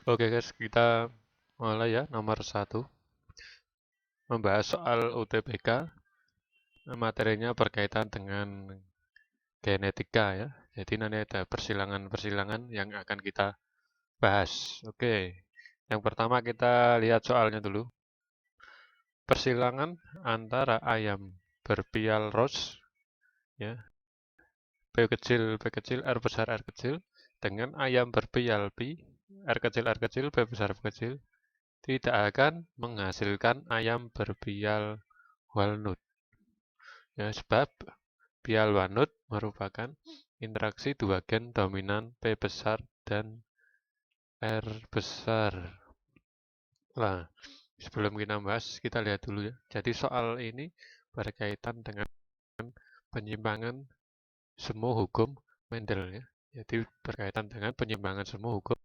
Oke guys, kita mulai ya. Nomor satu, membahas soal UTBK. Materinya berkaitan dengan genetika ya. Jadi nanti ada persilangan-persilangan yang akan kita bahas. Oke, yang pertama kita lihat soalnya dulu. Persilangan antara ayam berpial ros, ya, P kecil, R besar, R kecil, dengan ayam berpial pi, R kecil, P besar, P kecil, tidak akan menghasilkan ayam berpial walnut. Ya, sebab pial walnut merupakan interaksi dua gen dominan P besar dan R besar. Nah, sebelum kita bahas, kita lihat dulu ya. Jadi soal ini berkaitan dengan penyimpangan semua hukum Mendel ya. Jadi berkaitan dengan penyimpangan semua hukum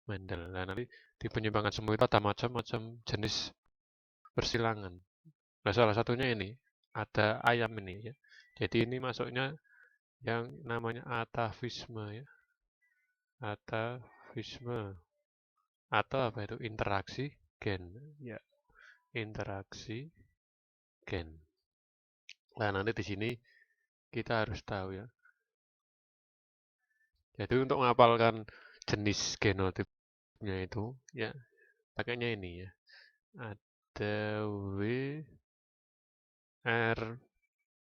Mendel. Nah, nanti di penyimpangan semua itu ada macam-macam jenis persilangan. Nah, salah satunya ini ada ayam ini ya. Jadi ini masuknya yang namanya atavisme ya. Atavisme atau apa itu interaksi gen ya, interaksi gen. Nah, nanti di sini kita harus tahu ya. Jadi untuk menghafalkan jenis genotipnya itu ya pakainya ini ya. Ada W R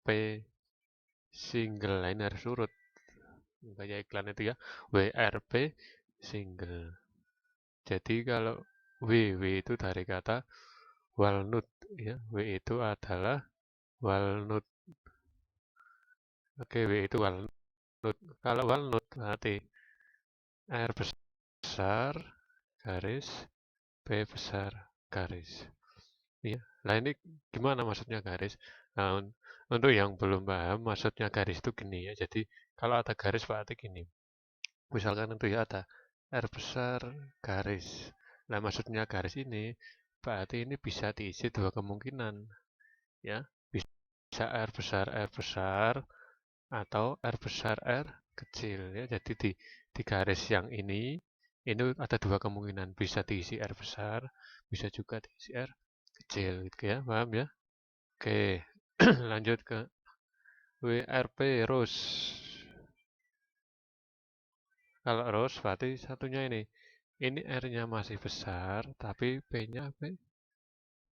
P single, nah, ini harus urut kayak iklan itu ya. WRP single. Jadi kalau W itu dari kata walnut ya. W itu adalah walnut. Oke, W itu walnut. Kalau walnut berarti R besar garis B besar garis. Iya. Nah ini gimana maksudnya garis? Nah, untuk yang belum paham maksudnya garis itu gini ya. Jadi kalau ada garis berarti gini. Misalkan itu ya ada R besar garis. Nah maksudnya garis ini berarti ini bisa diisi dua kemungkinan ya. Bisa R besar atau R besar R kecil ya. Jadi di garis yang ini ada dua kemungkinan, bisa diisi R besar, bisa juga diisi R kecil gitu ya, paham ya? Oke, lanjut ke WRP Rose. Kalau Rose berarti satunya ini. Ini R-nya masih besar, tapi P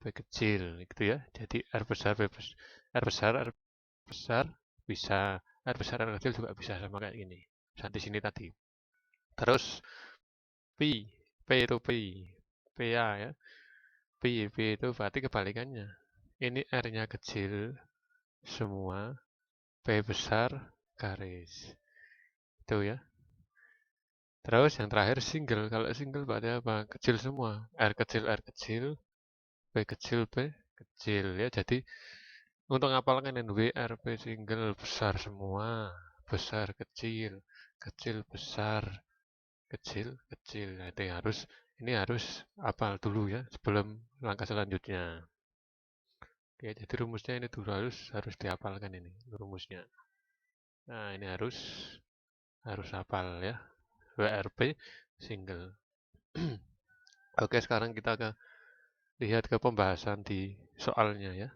kecil gitu ya. Jadi R besar, R besar bisa, R besar, R kecil juga bisa sama kayak gini. Saat di sini tadi. Terus Pi, P itu PA ya. P itu berarti kebalikannya. Ini R-nya kecil semua, P besar garis. Itu ya. Terus yang terakhir single. Kalau single berarti apa? Kecil semua. R kecil, P kecil ya. Jadi untuk ngapalkan yang WRP single besar semua, besar kecil besar, kecil kecil. Nah, itu ini harus hafal dulu ya sebelum langkah selanjutnya. Oke, jadi rumusnya ini dulu harus dihafalkan ini rumusnya. Nah, ini harus hafal ya. WRP single. Oke, sekarang kita lihat ke pembahasan di soalnya ya.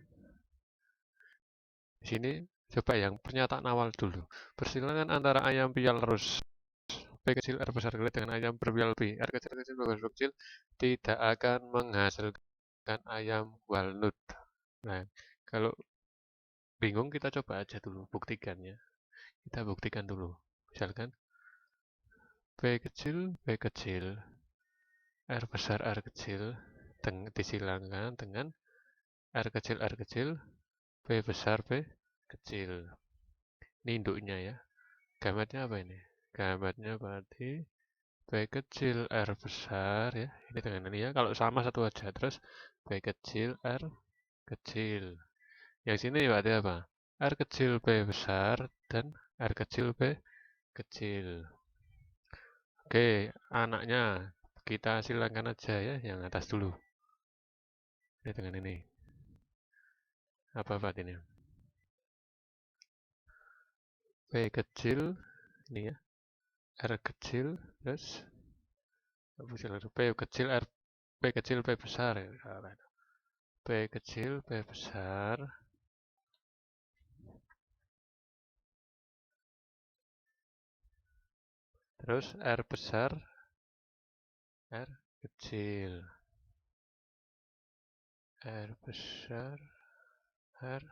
Di sini coba yang pernyataan awal dulu. Persilangan antara ayam pial rus P kecil R besar kali dengan ayam berpial B. R kecil kecil B besar kecil tidak akan menghasilkan ayam walnut. Nah, kalau bingung kita coba aja dulu buktikan ya. Kita buktikan dulu. Misalkan B kecil, R kecil disilangkan dengan R kecil, B besar B kecil. Ini induknya ya. Gametnya apa ini? Gametnya berarti B kecil R besar ya. Ini dengan ini ya. Kalau sama satu aja. Terus B kecil R kecil. Yang sini berarti apa? R kecil B besar dan R kecil B kecil. Oke, anaknya kita silangkan aja ya yang atas dulu. Ini dengan ini. Apa berarti ini? B kecil ini ya. R kecil terus P kecil R P kecil P besar ya. P kecil P besar. Terus R besar R kecil. R besar R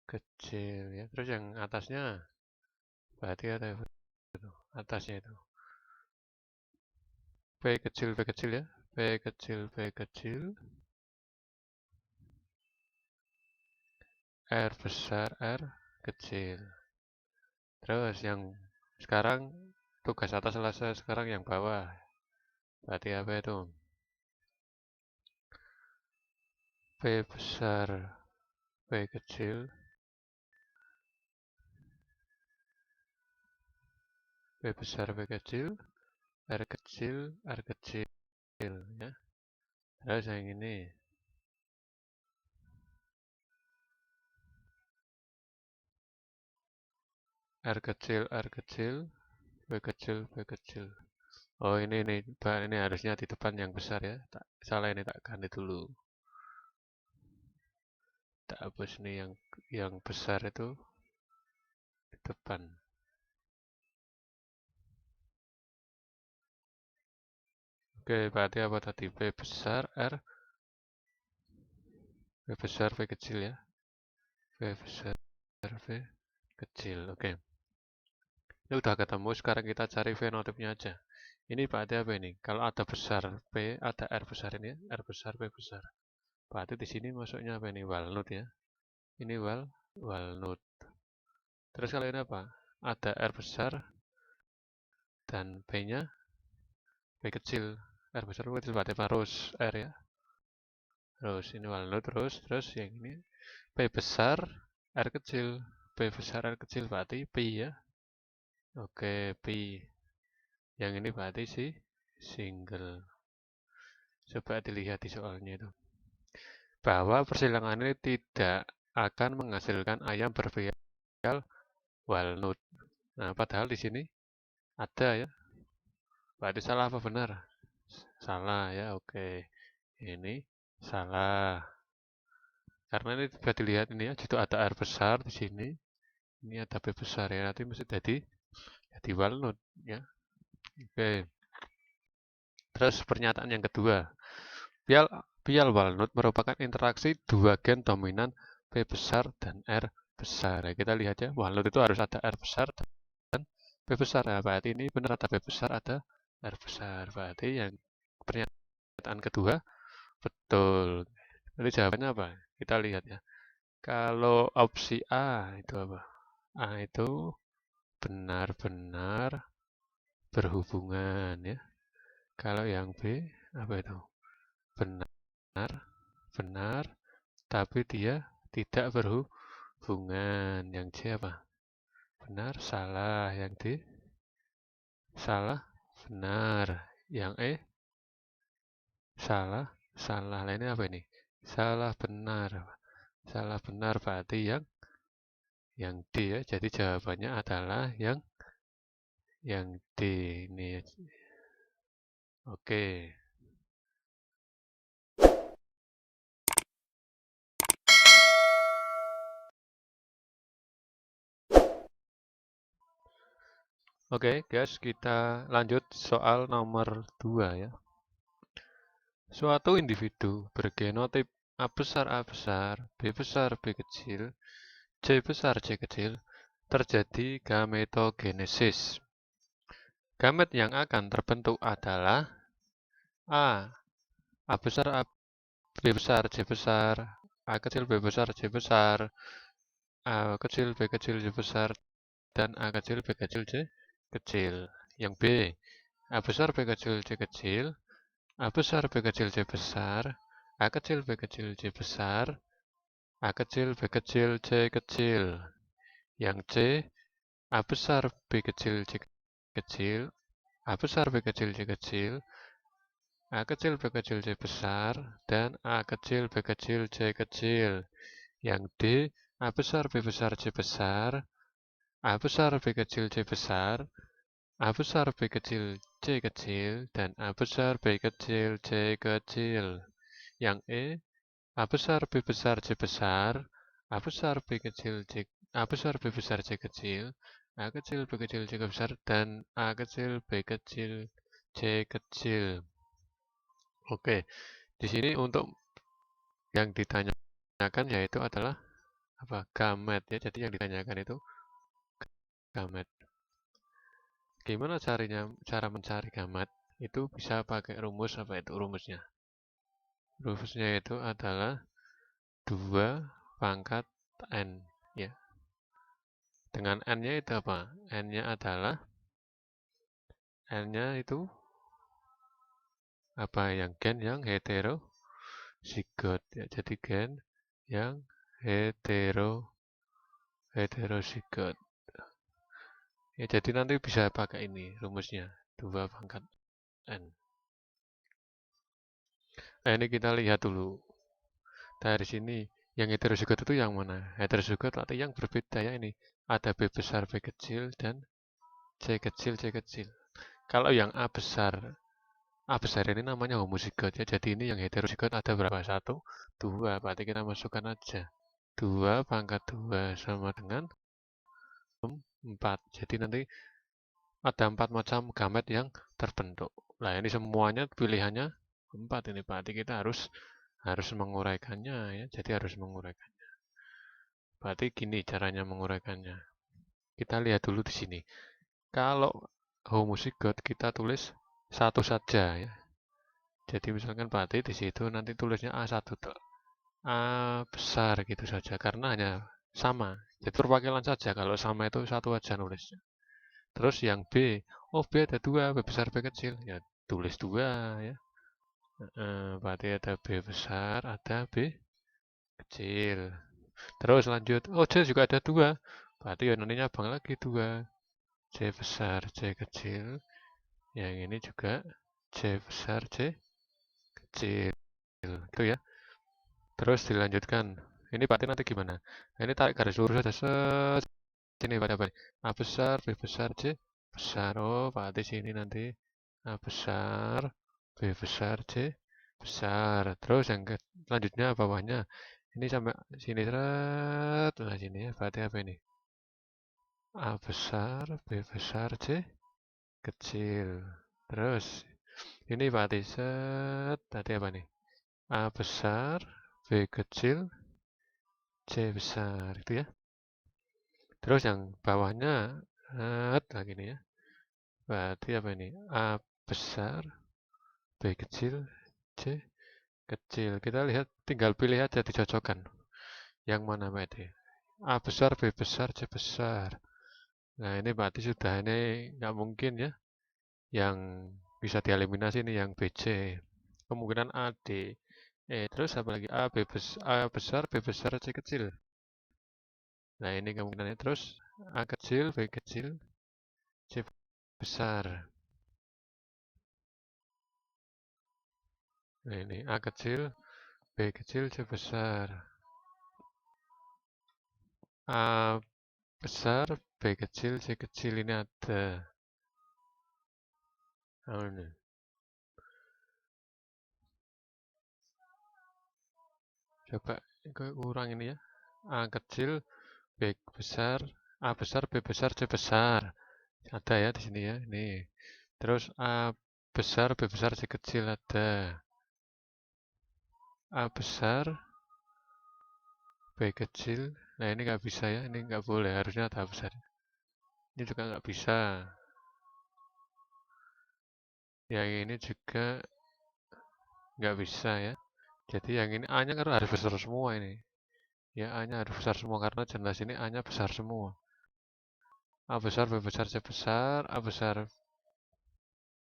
kecil ya. Terus yang atasnya berarti ada itu, atasnya itu. P kecil ya. P kecil R besar R kecil. Terus yang sekarang tugas atas selesai, sekarang yang bawah. Berarti apa itu? P besar P kecil P besar P kecil R kecil ya. Terus yang ini R kecil P kecil P kecil. Oh ini harusnya di depan yang besar ya. Tak salah, ini tak ganti dulu. Tak hapus nih yang besar itu di depan. Oke, berarti apa tadi? P besar R P besar P kecil ya. P besar V kecil. Oke. Ini udah ketemu, sekarang kita cari fenotipnya aja. Ini berarti apa ini? Kalau ada besar P, ada R besar ini ya. R besar P besar. Berarti di sini masuknya apa ini? Walnut ya. Ini walnut. Terus kalau ini apa? Ada R besar dan P-nya P kecil. R besar P kecil berarti apa? Rose R ya. Rose ini walnut terus yang ini P besar R kecil. P besar R kecil berarti P ya. Oke, P. Yang ini berarti single. Coba dilihat di soalnya itu. Bahwa persilangan ini tidak akan menghasilkan ayam bervial walnut. Nah, padahal di sini ada ya. Berarti salah apa benar? Salah ya, oke. Ini salah. Karena ini bisa dilihat ini ya, situ ada R besar di sini. Ini ada B besar ya, nanti mesti jadi walnut ya. Oke. Terus pernyataan yang kedua. Pial walnut merupakan interaksi dua gen dominan P besar dan R besar. Ya, kita lihat ya, walnut itu harus ada R besar dan P besar. Nah, berarti ini benar ada P besar, ada R besar. Berarti yang pernyataan kedua betul. Jadi jawabannya apa? Kita lihat ya. Kalau opsi A itu apa? A itu benar-benar berhubungan ya. Kalau yang B apa itu? Benar, tapi dia tidak berhubungan. Yang C apa? Benar, salah. Yang D, salah, benar. Yang E, salah, salah. Lainnya apa ini? Salah, benar. Salah, benar berarti yang D ya. Jadi jawabannya adalah yang D ini. Oke. Oke, guys, kita lanjut soal nomor 2 ya. Suatu individu bergenotip A besar, B besar, B kecil, C besar, C kecil, terjadi gametogenesis. Gamet yang akan terbentuk adalah A. A besar, B besar, C besar, A kecil, B besar, C besar, A kecil, B kecil, C besar, dan A kecil, B kecil, C kecil. Yang B, A besar, B kecil, C kecil, A besar, B kecil, C besar, A kecil, B kecil, C besar, A kecil, B kecil, C kecil. Yang C, A besar, B kecil, C kecil, A besar, B kecil, C kecil, A kecil, B kecil, C besar, dan A kecil, B kecil, C kecil. Yang D, A besar, B besar, C besar, A besar, B kecil, C besar, A besar, B kecil, C kecil, dan A besar, B kecil, C kecil. Yang E, A besar, B besar, C besar, A besar, B kecil, C, A besar, B besar, C kecil, A kecil, B kecil, C besar, dan A kecil, B kecil, C kecil. Oke, di sini untuk yang ditanyakan yaitu adalah apa? Gamet ya. Jadi yang ditanyakan itu gamet. Gimana cara mencari gamet? Itu bisa pakai rumus apa itu rumusnya? Rumusnya itu adalah 2 pangkat n ya. Dengan n-nya itu apa? N-nya adalah n-nya itu apa? Yang gen yang heterozigot ya. Jadi gen yang heterozigot. Ya, jadi nanti bisa pakai ini rumusnya 2 pangkat n. Nah, ini kita lihat dulu. Dari sini, yang heterozigot itu yang mana? Heterozigot berarti yang berbeda ya ini. Ada B besar, B kecil, dan C kecil, C kecil. Kalau yang A besar ini namanya homozigot ya. Jadi ini yang heterozigot ada berapa? 1, 2. Berarti kita masukkan aja. 2 pangkat 2 sama dengan 4. Jadi nanti ada 4 macam gamet yang terbentuk. Nah, ini semuanya pilihannya 4 ini. Berarti kita harus menguraikannya ya. Jadi harus menguraikan. Berarti gini caranya menguraikannya. Kita lihat dulu di sini. Kalau homozigot kita tulis satu saja ya. Jadi misalkan berarti di situ nanti tulisnya A1 A besar gitu saja karena hanya sama. Jadi perwakilan saja kalau sama itu satu aja nulisnya. Terus yang B, oh B ada 2, B besar B kecil. Ya tulis 2 ya. Berarti ada B besar, ada B kecil. Terus lanjut, oh C juga ada 2. Berarti ya nantinya abang lagi 2. C besar, C kecil. Yang ini juga C besar, C kecil. Gitu ya. Terus dilanjutkan. Ini berarti nanti gimana? Nah, ini tarik garis lurus saja. Sini pada apa? A besar, B besar, C besar. Oh, berarti sini nanti A besar, B besar, C besar. Terus yang selanjutnya bawahnya. Ini sampai sini seret. Nah, sini ya. Berarti apa ini? A besar, B besar, C kecil. Terus ini berarti set. Tadi apa nih? A besar, B kecil, C besar. Itu ya. Terus yang bawahnya lagi nih ya. Berarti apa ini? A besar, B kecil, C kecil. Kita lihat, tinggal pilih aja dicocokkan. Yang mana berarti? A besar, B besar, C besar. Nah ini berarti sudah ini nggak mungkin ya. Yang bisa dieliminasi ini yang BC. Kemungkinan A, D, terus apa lagi? A besar, B besar, C kecil. Nah ini kemungkinannya terus A kecil, B kecil, C besar. Nah ini A kecil, B kecil, C besar. A besar, B kecil, C kecil ini ada. Oh, ini. Coba kurang ini ya. A kecil, B besar, A besar, B besar, C besar. Ada ya di sini ya. Ini. Terus A besar, B besar, C kecil ada. A besar, B kecil. Nah ini nggak bisa ya. Ini nggak boleh. Harusnya ada A besar. Ini juga nggak bisa. Yang ini juga nggak bisa ya. Jadi yang ini A-nya kan harus besar semua ini. Ya A-nya harus besar semua karena jelas ini A-nya besar semua. A besar, B besar, C besar, A besar.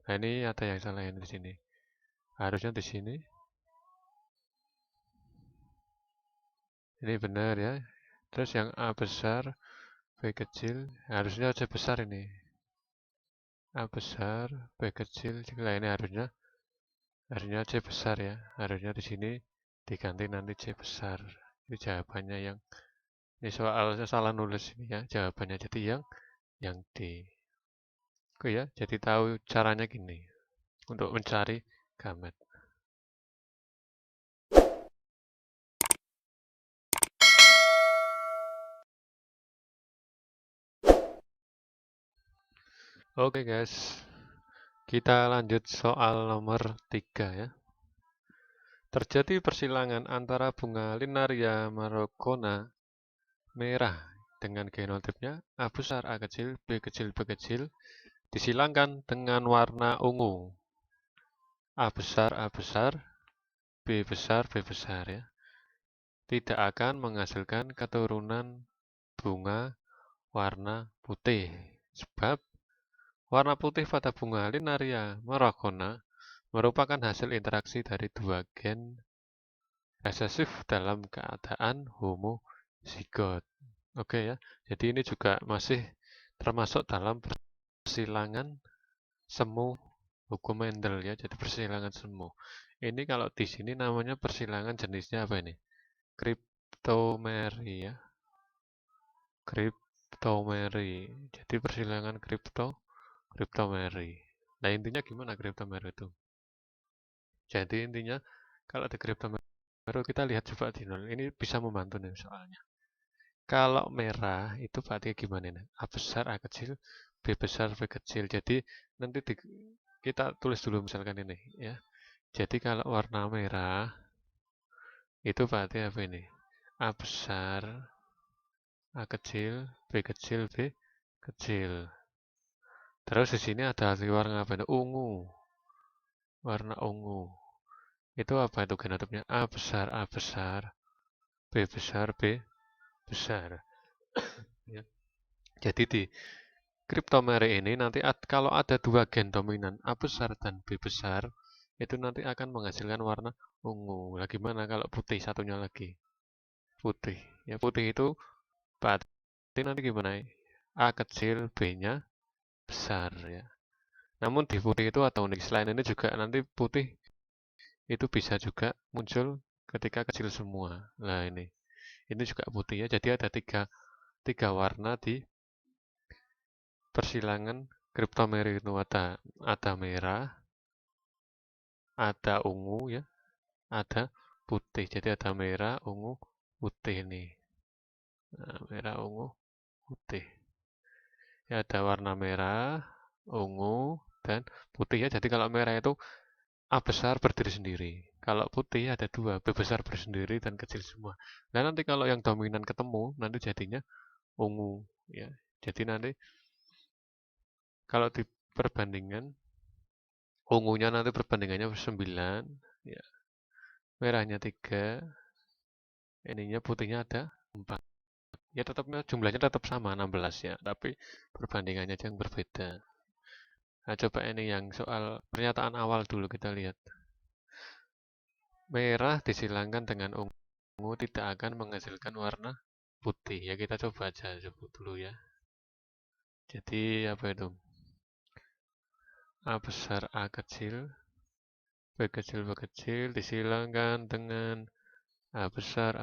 Nah ini ada yang salah ini di sini. Harusnya di sini. Ini benar ya. Terus yang A besar, B kecil, harusnya C besar ini. A besar, B kecil, nah ini harusnya C besar ya. Harusnya di sini diganti nanti C besar. Ini jawabannya yang ini soalnya salah nulis ini ya jawabannya. Jadi yang D. Oke ya, jadi tahu caranya gini untuk mencari gamet. Oke guys, kita lanjut soal nomor 3 ya. Terjadi persilangan antara bunga Linaria marocona merah dengan genotipnya A besar, A kecil, B kecil, B kecil disilangkan dengan warna ungu. A besar, A besar, B besar, B besar ya. Tidak akan menghasilkan keturunan bunga warna putih. Sebab warna putih pada bunga Linaria marocona merupakan hasil interaksi dari dua gen resesif dalam keadaan homozigot. Oke ya, jadi ini juga masih termasuk dalam persilangan semu hukum Mendel ya, jadi persilangan semu. Ini kalau di sini namanya persilangan jenisnya apa ini? Cryptomeri ya, Cryptomeri. Jadi persilangan Cryptomeri. Nah intinya gimana Cryptomeri itu? Jadi intinya kalau di Cryptomeri kita lihat coba di nol. Ini bisa membantu nih soalnya. Kalau merah itu berarti gimana nih? A besar, A kecil, B besar, B kecil. Jadi nanti kita tulis dulu misalkan ini ya. Jadi kalau warna merah itu berarti apa ini? A besar, A kecil, B kecil, B kecil. Terus di sini ada warna apa ini? Ungu. Warna ungu. Itu apa itu genotipnya? A besar, A besar, B besar, B besar. Ya. Jadi di Cryptomeri ini nanti kalau ada dua gen dominan A besar dan B besar, itu nanti akan menghasilkan warna ungu. Nah, gimana kalau putih satunya lagi? Putih. Ya, putih itu berarti nanti gimana? A kecil, B-nya besar ya. Namun di putih itu ada unik. Selain ini juga nanti putih itu bisa juga muncul ketika kecil semua. Nah, ini juga putih ya. Jadi ada tiga warna di persilangan Cryptomeri itu ada merah, ada ungu ya, ada putih. Jadi ada merah, ungu, putih nih. Nah, merah, ungu, putih. Ya ada warna merah, ungu, dan putih ya. Jadi kalau merah itu A besar berdiri sendiri. Kalau putih ada dua, B besar bersendiri dan kecil semua. Nah nanti kalau yang dominan ketemu, nanti jadinya ungu ya. Jadi nanti kalau di perbandingan ungunya nanti perbandingannya 9 ya. Merahnya 3, ininya putihnya ada 4. Ya tetapnya jumlahnya tetap sama 16 ya, tapi perbandingannya aja yang berbeda. Nah, coba ini yang soal pernyataan awal dulu kita lihat. Merah disilangkan dengan ungu tidak akan menghasilkan warna putih. Ya kita coba aja dulu ya. Jadi apa itu? A besar A kecil, B kecil B kecil disilangkan dengan A besar,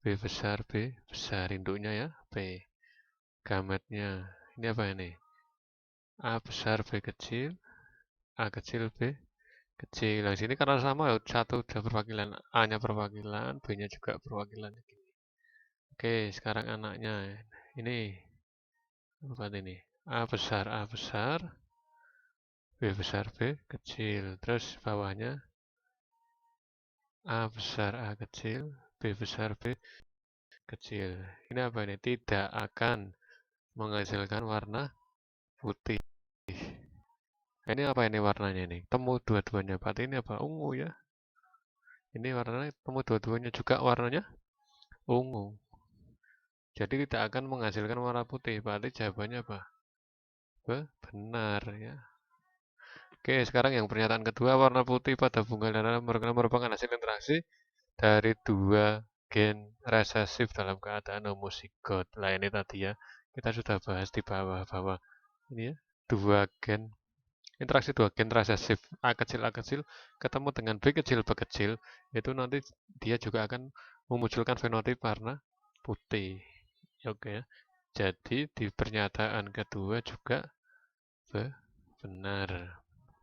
B besar B besar. Induknya ya B. Gametnya ini apa ini? A besar B kecil, A kecil B kecil. Yang sini karena sama ya, satu udah perwakilan, A-nya perwakilan, B-nya juga perwakilan. Oke, sekarang anaknya. Ini apa ini? A besar, B besar B kecil. Terus bawahnya A besar A kecil, B besar B kecil. Ini apa ini? Tidak akan menghasilkan warna putih. Ini apa ini warnanya ini? Temu dua-duanya. Berarti ini apa? Ungu ya. Ini warnanya temu dua-duanya juga warnanya ungu. Jadi tidak akan menghasilkan warna putih. Berarti jawabannya apa? Benar ya. Oke, sekarang yang pernyataan kedua, warna putih pada bunga lana merupakan hasil interaksi dari dua gen resesif dalam keadaan homozigot. Nah ini tadi ya, kita sudah bahas di bawah bahwa ini ya, interaksi dua gen resesif A kecil ketemu dengan B kecil, itu nanti dia juga akan memunculkan fenotip warna putih. Oke ya. Jadi di pernyataan kedua juga benar.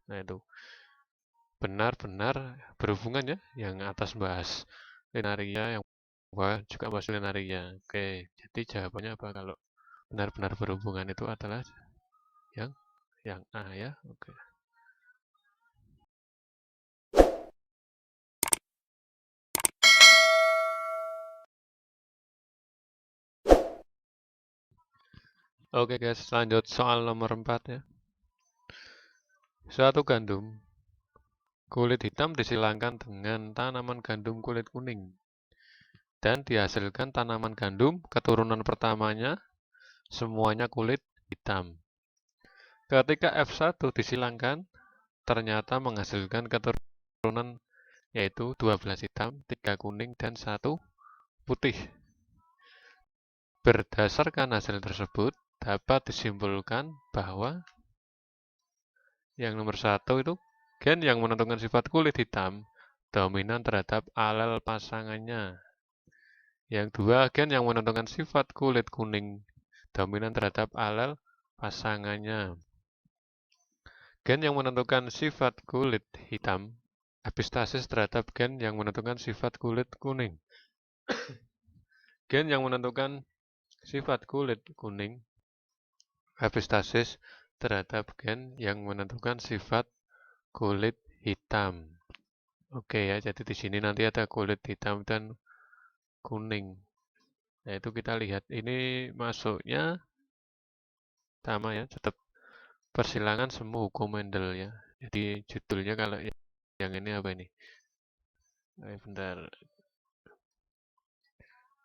Nah itu benar-benar berhubungan ya. Yang atas bahas linearia, yang bawah juga bahas linearia. Oke, jadi jawabannya apa kalau benar-benar berhubungan itu adalah yang A ya. Oke. Oke guys, lanjut soal nomor 4 ya. Suatu gandum kulit hitam disilangkan dengan tanaman gandum kulit kuning dan dihasilkan tanaman gandum keturunan pertamanya semuanya kulit hitam. Ketika F1 disilangkan, ternyata menghasilkan keturunan yaitu 12 hitam, 3 kuning, dan 1 putih. Berdasarkan hasil tersebut, dapat disimpulkan bahwa yang nomor 1 itu gen yang menentukan sifat kulit hitam dominan terhadap alel pasangannya. Yang 2, gen yang menentukan sifat kulit kuning dominan terhadap alel pasangannya. Gen yang menentukan sifat kulit hitam epistasis terhadap gen yang menentukan sifat kulit kuning. Gen yang menentukan sifat kulit kuning epistasis terhadap gen yang menentukan sifat kulit hitam. Oke ya, jadi di sini nanti ada kulit hitam dan kuning. Nah, itu kita lihat ini masuknya sama ya, tetap persilangan semu hukum Mendel ya. Jadi judulnya kalau yang ini apa ini? Bentar.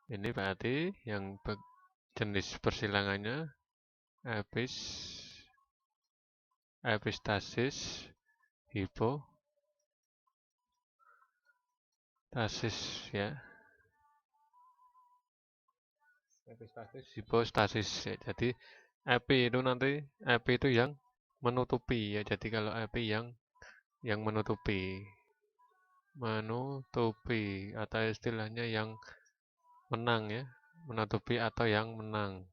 Ini berarti yang jenis persilangannya epistasis, hipostasis ya. Epistasis, hipostasis ya. Jadi epi itu nanti epi itu yang menutupi ya. Jadi kalau epi yang menutupi atau istilahnya yang menang ya, menutupi atau yang menang.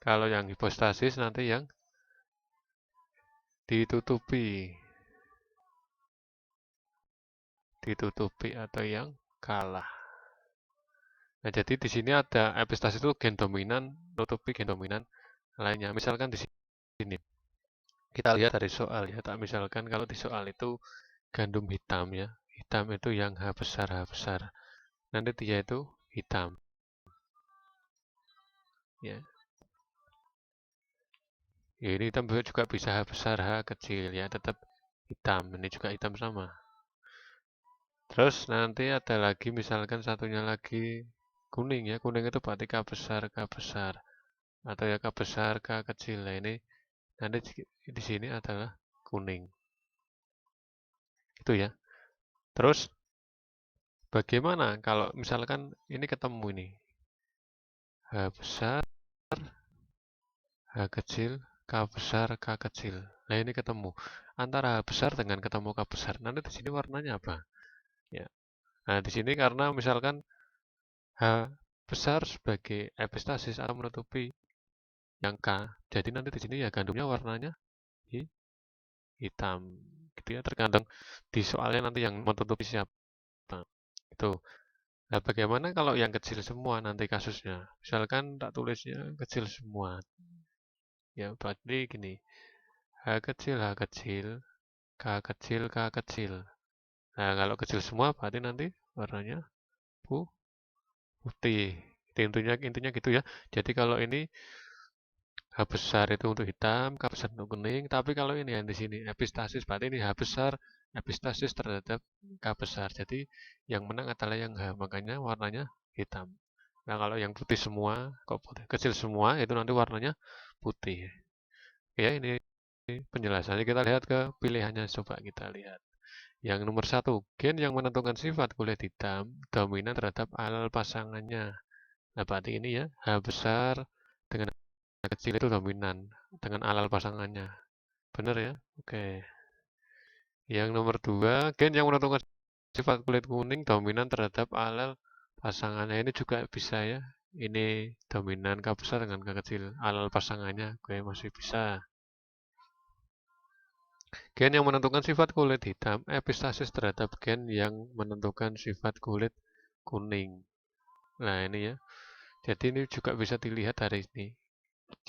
Kalau yang hipostasis nanti yang ditutupi atau yang kalah. Nah, jadi di sini ada epistasis itu gen dominan, nutupi gen dominan lainnya. Misalkan di sini kita lihat dari soal ya, tak misalkan kalau di soal itu gandum hitam ya, hitam itu yang H besar, nanti dia itu hitam ya. Ya, ini hitam juga bisa H besar, H kecil ya, tetap hitam. Ini juga hitam sama. Terus nanti ada lagi misalkan satunya lagi kuning ya, kuning itu berarti K besar, atau ya K besar, K kecil. Nah, ini nanti di sini adalah kuning. Itu ya. Terus bagaimana kalau misalkan ini ketemu ini? H besar, H kecil, K besar, K kecil. Nah, ini ketemu. Antara H besar dengan ketemu K besar. Nanti di sini warnanya apa? Ya. Nah, di sini karena misalkan H besar sebagai epistasis atau menutupi yang K. Jadi nanti di sini ya gandumnya warnanya hitam. Gitu ya, tergantung di soalnya nanti yang menutupi siapa. Itu. Nah, bagaimana kalau yang kecil semua nanti kasusnya? Misalkan tak tulisnya kecil semua. Ya, berarti gini. H kecil, K kecil, K kecil. Nah, kalau kecil semua berarti nanti warnanya putih. Intinya gitu ya. Jadi kalau ini H besar itu untuk hitam, K besar untuk kuning. Tapi kalau ini yang di sini epistasis, berarti ini H besar epistasis terhadap K besar. Jadi yang menang adalah yang H, makanya warnanya hitam. Nah, kalau yang putih semua, kok putih kecil semua, itu nanti warnanya putih. Ya, ini penjelasannya. Kita lihat ke pilihannya, coba kita lihat. Yang nomor 1, gen yang menentukan sifat kulit hitam dominan terhadap alel pasangannya. Nah, berarti ini ya, H besar dengan H kecil itu dominan dengan alel pasangannya. Benar ya? Oke. Yang nomor 2, gen yang menentukan sifat kulit kuning dominan terhadap alel pasangannya. Ini juga bisa ya. ini dominan K besar dengan K kecil. Alal pasangannya, oke, masih bisa. Gen yang menentukan sifat kulit hitam, epistasis terhadap gen yang menentukan sifat kulit kuning. Nah, ini ya. Jadi ini juga bisa dilihat dari ini.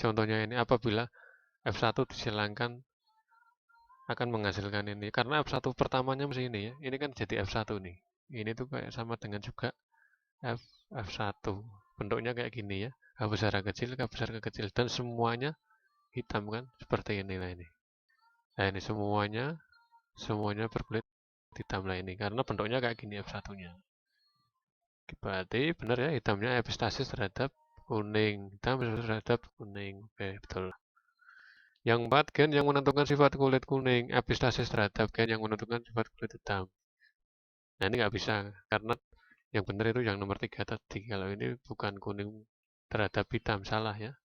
Contohnya ini, apabila F1 disilangkan akan menghasilkan ini. Karena F1 pertamanya masih ini ya. Ini kan jadi F1 nih. Ini tuh kayak sama dengan juga F1. Bentuknya kayak gini ya. H besar H kecil, K besar K kecil. Dan semuanya hitam kan. Seperti inilah ini. Nah ini semuanya berkulit hitam lah ini. Karena bentuknya kayak gini F1-nya. Berarti benar ya, hitamnya epistasis terhadap kuning. Hitam terhadap kuning. Oke, betul. Yang 4, gen yang menentukan sifat kulit kuning. Epistasis terhadap gen yang menentukan sifat kulit hitam. Nah ini nggak bisa, karena yang benar itu yang nomor 3 tadi. Kalau ini bukan kuning terhadap hitam, salah ya.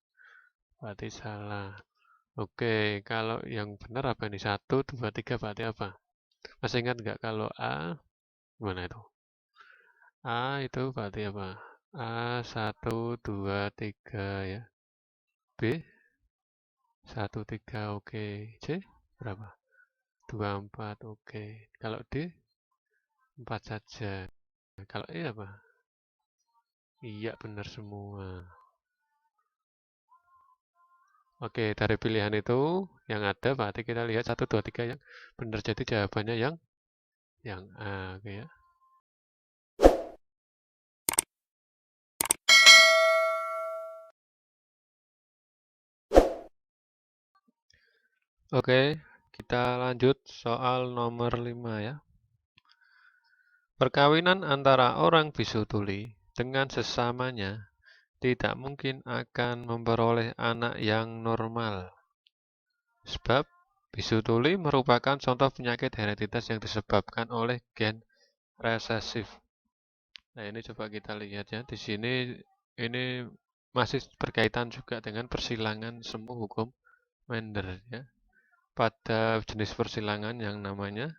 Berarti salah. Oke, kalau yang benar apa ini? 1, 2, 3 berarti apa? Masih ingat nggak kalau A, gimana itu? A itu berarti apa? A 1, 2, 3 ya. B 1, 3 oke. C berapa? 2, 4 oke. Kalau D 4 saja. Kalau E apa? Iya benar semua. Oke, dari pilihan itu yang ada berarti kita lihat 1, 2, 3 yang benar, jadi jawabannya yang A. Oke ya. Oke, kita lanjut soal nomor 5 ya. Perkawinan antara orang bisu tuli dengan sesamanya tidak mungkin akan memperoleh anak yang normal. Sebab bisu tuli merupakan contoh penyakit hereditas yang disebabkan oleh gen resesif. Nah, ini coba kita lihat ya. Di sini ini masih berkaitan juga dengan persilangan semu hukum Mendel ya. Pada jenis persilangan yang namanya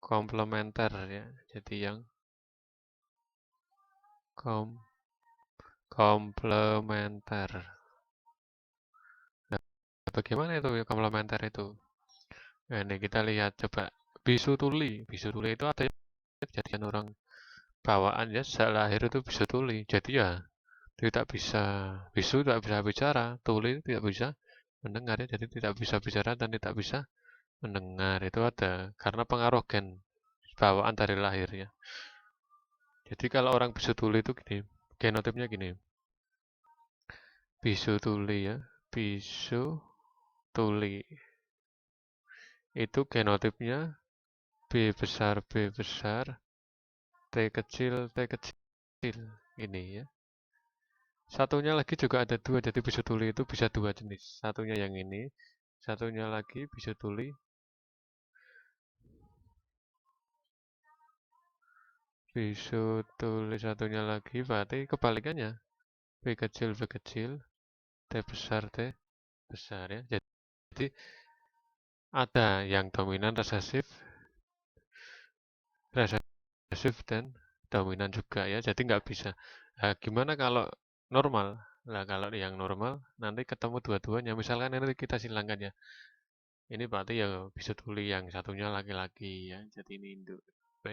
komplementer ya. Jadi yang komplementer. Nah, bagaimana itu ya komplementer itu? Nah, ini kita lihat coba bisu tuli. Bisu tuli itu ada kejadian orang bawaan ya, sejak lahir itu bisu tuli. Jadi ya tidak bisa, bisu tidak bisa bicara, tuli tidak bisa mendengar ya. Jadi tidak bisa bicara dan tidak bisa mendengar. Itu ada karena pengaruh gen bawaan dari lahir ya. Jadi kalau orang bisu tuli itu gini, genotipnya gini. Bisu tuli ya, bisu tuli. Itu genotipnya B besar, B besar, T kecil, T kecil. Ini ya. Satunya lagi juga ada dua, jadi bisu tuli itu bisa dua jenis. Satunya yang ini, satunya lagi bisu tuli. Bisu tuli satunya lagi, berarti kebalikannya. B kecil, B kecil, T besar, T besar ya. Jadi ada yang dominan resesif dan dominan juga ya. Jadi nggak bisa. Nah, gimana kalau normal? Nah, kalau yang normal nanti ketemu dua-duanya. Misalkan nanti kita silangkan ya. Ini berarti ya bisa tuli yang satunya laki-laki ya. Jadi ini induk P.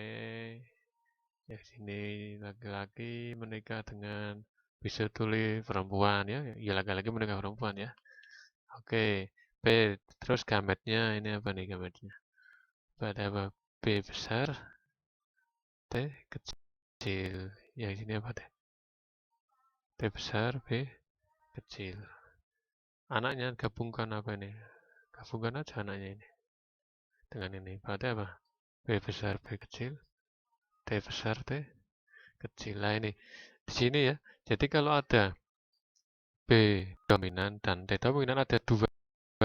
Ya sini laki-laki menikah dengan bisa tuli perempuan ya. Ya laki-laki menikah perempuan ya. Oke. P. Terus gametnya ini apa nih gametnya? Pada apa? B besar, T kecil. Yang sini apa T? T besar, B kecil. Anaknya gabungkan apa ini? Gabungkan aja anaknya ini dengan ini. Berarti apa? B besar, B kecil, T besar, T kecil. Nah ini di sini ya. Jadi kalau ada B dominan dan T dominan, ada dua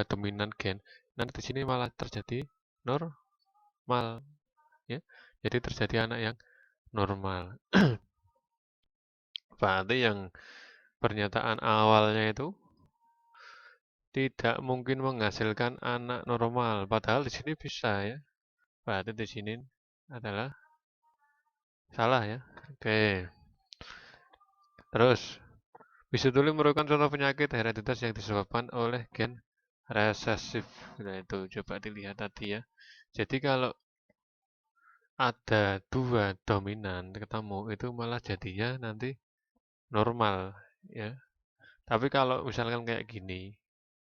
dominan gen. Nanti di sini malah terjadi normal ya. Jadi terjadi anak yang normal. Berarti yang pernyataan awalnya itu tidak mungkin menghasilkan anak normal. Padahal di sini bisa ya. Berarti di sini adalah salah ya. Oke. Terus, bisu tuli merupakan contoh penyakit hereditas yang disebabkan oleh gen resesif. Nah, itu coba dilihat tadi ya. Jadi kalau ada dua dominan ketemu, itu malah jadinya nanti normal, ya. Tapi kalau misalkan kayak gini,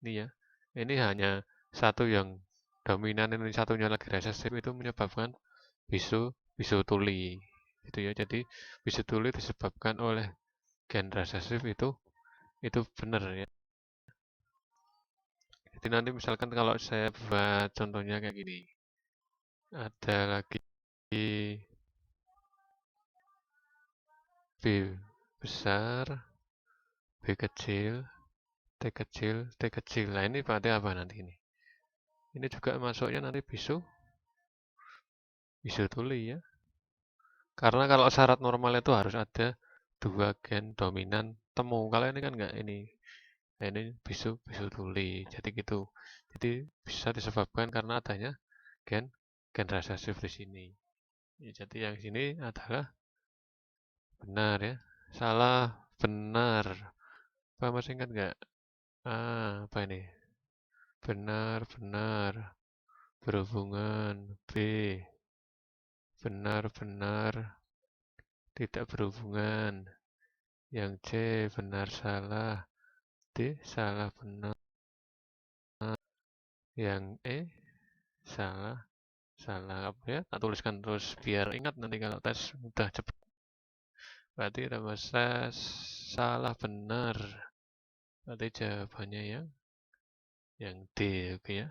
ini ya, ini hanya satu yang dominan, ini satunya lagi resesif, itu menyebabkan bisu bisu tuli, gitu ya. Jadi bisu tuli disebabkan oleh gen resesif itu benar ya. Jadi nanti misalkan kalau saya buat contohnya kayak gini, ada lagi B besar, B kecil, T kecil, T kecil. Nah ini berarti apa nanti ini? Ini juga masuknya nanti bisu tuli ya. Karena kalau syarat normal itu harus ada dua gen dominan temu. Kalau ini kan enggak ini. Nah, ini bisu tuli. Jadi gitu. Jadi bisa disebabkan karena adanya gen resesif di sini. Ya, jadi yang sini adalah benar ya. Salah, benar. Apa masih ingat nggak? Apa ini? Benar-benar berhubungan. B. Benar-benar tidak berhubungan. Yang C benar salah. D salah benar. Yang E salah salah. Apa ya? Tak tuliskan terus biar ingat nanti kalau tes mudah cepat. Berarti rumus tes salah benar. Berarti jawabannya yang D, oke ya.